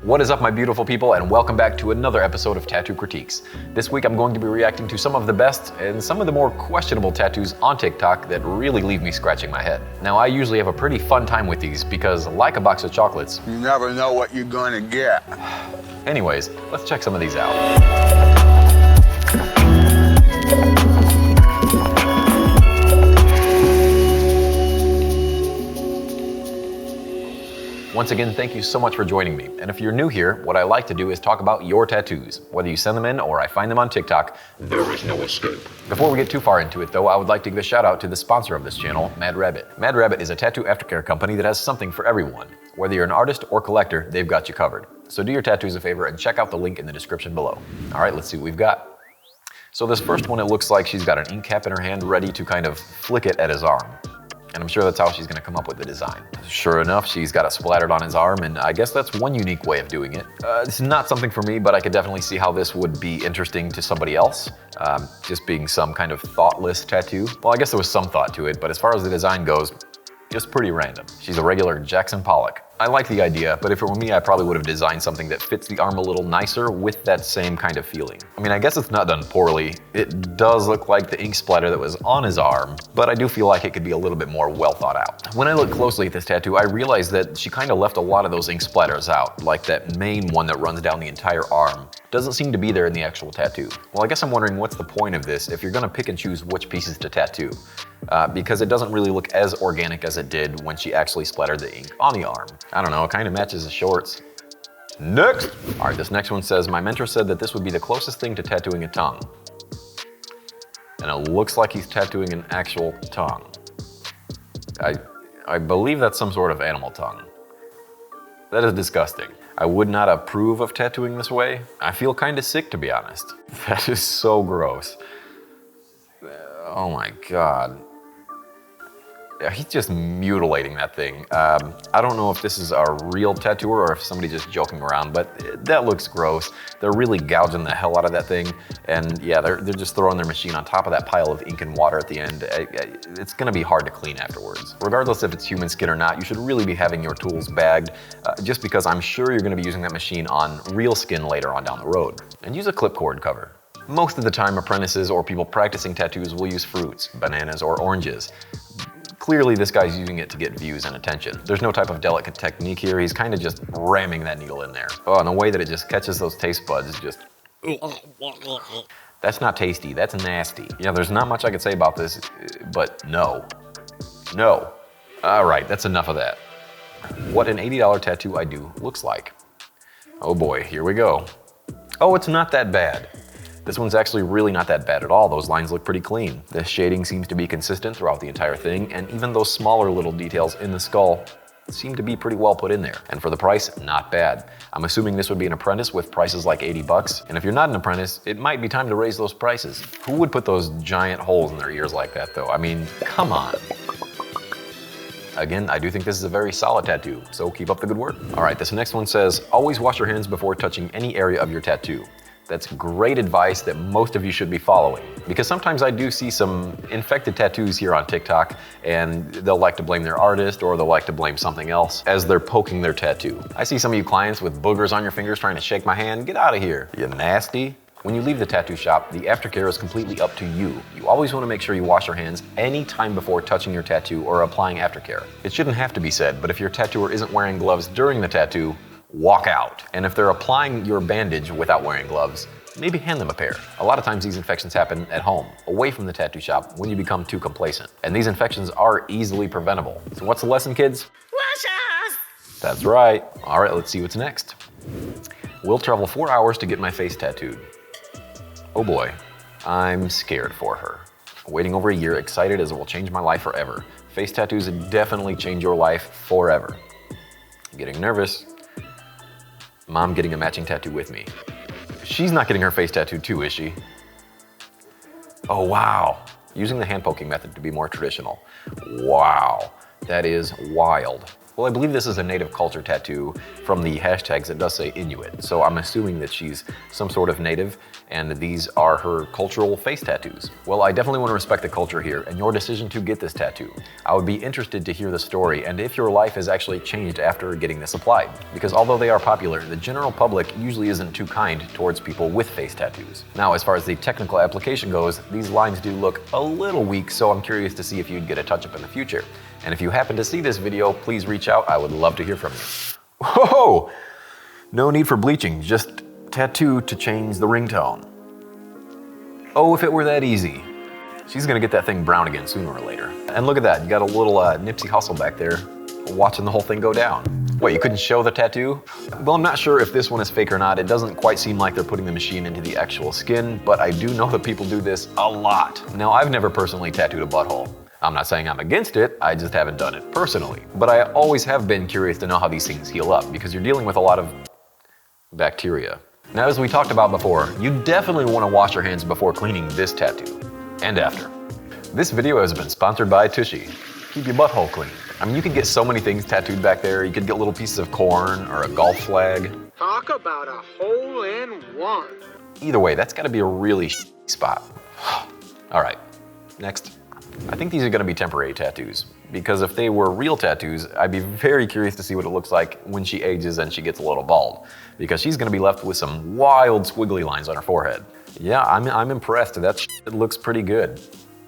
What is up, my beautiful people, and welcome back to another episode of Tattoo Critiques. This week I'm going to be reacting to some of the best and some of the more questionable tattoos on TikTok that really leave me scratching my head. Now, I usually have a pretty fun time with these because, like a box of chocolates, you never know what you're gonna get. Anyways, let's check some of these out. Once again, thank you so much for joining me. And if you're new here, what I like to do is talk about your tattoos. Whether you send them in or I find them on TikTok, there is no escape. Before we get too far into it though, I would like to give a shout out to the sponsor of this channel, Mad Rabbit. Mad Rabbit is a tattoo aftercare company that has something for everyone. Whether you're an artist or collector, they've got you covered. So do your tattoos a favor and check out the link in the description below. All right, let's see what we've got. So this first one, it looks like she's got an ink cap in her hand ready to kind of flick it at his arm. And I'm sure that's how she's gonna come up with the design. Sure enough, she's got it splattered on his arm, and I guess that's one unique way of doing it. It's not something for me, but I could definitely see how this would be interesting to somebody else. Just being some kind of thoughtless tattoo. Well, I guess there was some thought to it, but as far as the design goes, just pretty random. She's a regular Jackson Pollock. I like the idea, but if it were me, I probably would have designed something that fits the arm a little nicer with that same kind of feeling. I mean, I guess it's not done poorly. It does look like the ink splatter that was on his arm, but I do feel like it could be a little bit more well thought out. When I look closely at this tattoo, I realized that she kind of left a lot of those ink splatters out, like that main one that runs down the entire arm. Doesn't seem to be there in the actual tattoo. Well, I guess I'm wondering what's the point of this if you're gonna pick and choose which pieces to tattoo. Because it doesn't really look as organic as it did when she actually splattered the ink on the arm. I don't know, it kind of matches the shorts. Next! All right, this next one says, my mentor said that this would be the closest thing to tattooing a tongue. And it looks like he's tattooing an actual tongue. I believe that's some sort of animal tongue. That is disgusting. I would not approve of tattooing this way. I feel kind of sick, to be honest. That is so gross. Oh my God. Yeah, he's just mutilating that thing. I don't know if this is a real tattooer or if somebody's just joking around, but that looks gross. They're really gouging the hell out of that thing. And yeah, they're just throwing their machine on top of that pile of ink and water at the end. It's gonna be hard to clean afterwards. Regardless if it's human skin or not, you should really be having your tools bagged, just because I'm sure you're gonna be using that machine on real skin later on down the road. And use a clipcord cover. Most of the time, apprentices or people practicing tattoos will use fruits, bananas, or oranges. Clearly, this guy's using it to get views and attention. There's no type of delicate technique here. He's kind of just ramming that needle in there. Oh, and the way that it just catches those taste buds is just... That's not tasty, that's nasty. Yeah, there's not much I could say about this, but no. No. All right, that's enough of that. What an $80 tattoo I do looks like. Oh boy, here we go. Oh, it's not that bad. This one's actually really not that bad at all. Those lines look pretty clean. The shading seems to be consistent throughout the entire thing, and even those smaller little details in the skull seem to be pretty well put in there. And for the price, not bad. I'm assuming this would be an apprentice with prices like 80 bucks. And if you're not an apprentice, it might be time to raise those prices. Who would put those giant holes in their ears like that though? I mean, come on. Again, I do think this is a very solid tattoo, so keep up the good work. All right, this next one says, always wash your hands before touching any area of your tattoo. That's great advice that most of you should be following. Because sometimes I do see some infected tattoos here on TikTok, and they'll like to blame their artist or they'll like to blame something else as they're poking their tattoo. I see some of you clients with boogers on your fingers trying to shake my hand. Get out of here, you nasty. When you leave the tattoo shop, the aftercare is completely up to you. You always want to make sure you wash your hands any time before touching your tattoo or applying aftercare. It shouldn't have to be said, but if your tattooer isn't wearing gloves during the tattoo, walk out. And if they're applying your bandage without wearing gloves, maybe hand them a pair. A lot of times these infections happen at home, away from the tattoo shop, when you become too complacent. And these infections are easily preventable. So what's the lesson, kids? Wash us! That's right. All right, let's see what's next. We'll travel 4 hours to get my face tattooed. Oh boy, I'm scared for her. Waiting over a year, excited as it will change my life forever. Face tattoos definitely change your life forever. Getting nervous. Mom getting a matching tattoo with me. She's not getting her face tattooed too, is she? Oh wow. Using the hand poking method to be more traditional. Wow, that is wild. Well, I believe this is a native culture tattoo. From the hashtags, it does say Inuit, so I'm assuming that she's some sort of native, and these are her cultural face tattoos. Well, I definitely want to respect the culture here and your decision to get this tattoo. I would be interested to hear the story and if your life has actually changed after getting this applied. Because although they are popular, the general public usually isn't too kind towards people with face tattoos. Now, as far as the technical application goes, these lines do look a little weak, so I'm curious to see if you'd get a touch-up in the future. And if you happen to see this video, please reach out. I would love to hear from you. Whoa! No need for bleaching, just tattoo to change the ringtone. Oh, if it were that easy. She's gonna get that thing brown again sooner or later. And look at that, you got a little Nipsey Hussle back there watching the whole thing go down. Wait, you couldn't show the tattoo? Well, I'm not sure if this one is fake or not. It doesn't quite seem like they're putting the machine into the actual skin, but I do know that people do this a lot. Now, I've never personally tattooed a butthole. I'm not saying I'm against it, I just haven't done it personally. But I always have been curious to know how these things heal up, because you're dealing with a lot of bacteria. Now, as we talked about before, you definitely want to wash your hands before cleaning this tattoo, and after. This video has been sponsored by Tushy. Keep your butthole clean. I mean, you could get so many things tattooed back there. You could get little pieces of corn or a golf flag. Talk about a hole-in-one. Either way, that's gotta be a really spot. All right, next. I think these are gonna be temporary tattoos, because if they were real tattoos, I'd be very curious to see what it looks like when she ages and she gets a little bald, because she's gonna be left with some wild squiggly lines on her forehead. Yeah, I'm impressed. That shit looks pretty good.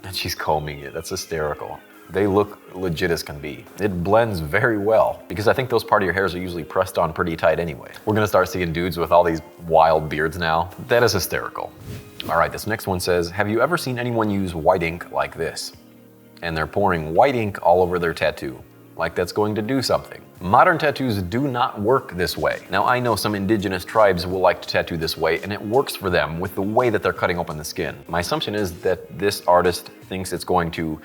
And she's combing it, that's hysterical. They look legit as can be. It blends very well, because I think those part of your hairs are usually pressed on pretty tight anyway. We're gonna start seeing dudes with all these wild beards now. That is hysterical. All right, this next one says, have you ever seen anyone use white ink like this? And they're pouring white ink all over their tattoo, like that's going to do something. Modern tattoos do not work this way. Now, I know some indigenous tribes will like to tattoo this way, and it works for them with the way that they're cutting open the skin. My assumption is that this artist thinks it's going to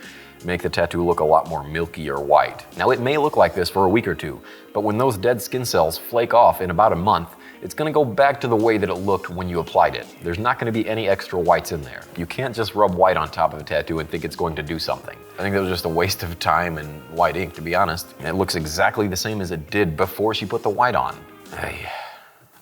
make the tattoo look a lot more milky or white. Now, it may look like this for a week or two, but when those dead skin cells flake off in about a month, it's gonna go back to the way that it looked when you applied it. There's not gonna be any extra whites in there. You can't just rub white on top of a tattoo and think it's going to do something. I think that was just a waste of time and white ink, to be honest. And it looks exactly the same as it did before she put the white on.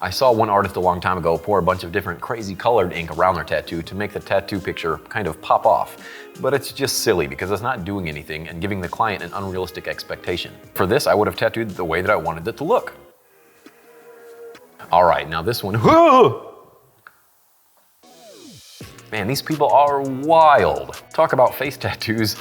I saw one artist a long time ago pour a bunch of different crazy colored ink around their tattoo to make the tattoo picture kind of pop off. But it's just silly because it's not doing anything and giving the client an unrealistic expectation. For this, I would have tattooed the way that I wanted it to look. All right, now this one. Man, these people are wild. Talk about face tattoos.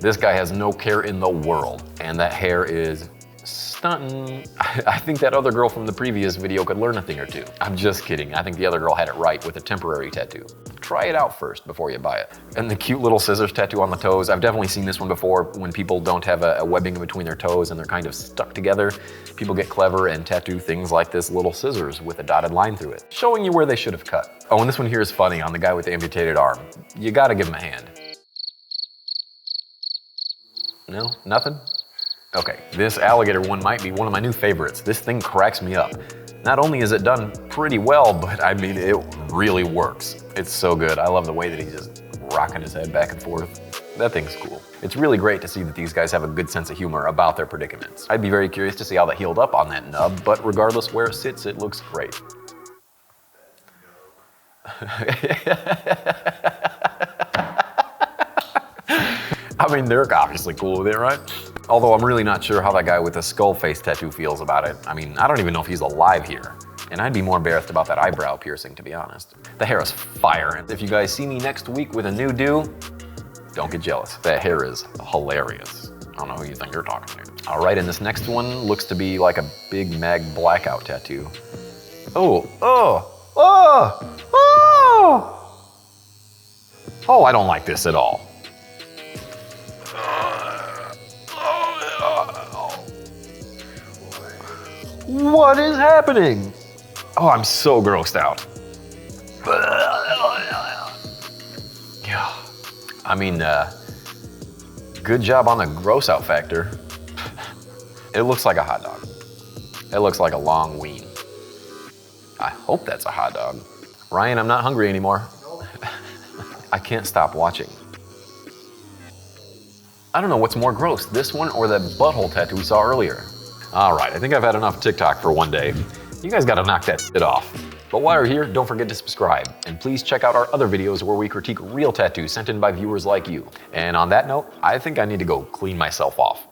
This guy has no care in the world, and that hair is stunting. I think that other girl from the previous video could learn a thing or two. I'm just kidding. I think the other girl had it right with a temporary tattoo. Try it out first before you buy it. And the cute little scissors tattoo on the toes. I've definitely seen this one before when people don't have a webbing in between their toes and they're kind of stuck together. People get clever and tattoo things like this little scissors with a dotted line through it, showing you where they should have cut. Oh, and this one here is funny on the guy with the amputated arm. You gotta give him a hand. No? Nothing? Okay, this alligator one might be one of my new favorites. This thing cracks me up. Not only is it done pretty well, but I mean, it really works. It's so good. I love the way that he's just rocking his head back and forth. That thing's cool. It's really great to see that these guys have a good sense of humor about their predicaments. I'd be very curious to see how that healed up on that nub, but regardless where it sits, it looks great. I mean, they're obviously cool with it, right? Although I'm really not sure how that guy with the skull face tattoo feels about it. I mean, I don't even know if he's alive here. And I'd be more embarrassed about that eyebrow piercing, to be honest. The hair is fire. If you guys see me next week with a new do, don't get jealous. That hair is hilarious. I don't know who you think you're talking to. All right, and this next one looks to be like a big mag blackout tattoo. Oh, I don't like this at all. What is happening? Oh, I'm so grossed out. Yeah. I mean, good job on the gross out factor. It looks like a hot dog. It looks like a long ween. I hope that's a hot dog. Ryan, I'm not hungry anymore. I can't stop watching. I don't know what's more gross, this one or that butthole tattoo we saw earlier. Alright, I think I've had enough TikTok for one day. You guys gotta knock that shit off. But while you're here, don't forget to subscribe. And please check out our other videos where we critique real tattoos sent in by viewers like you. And on that note, I think I need to go clean myself off.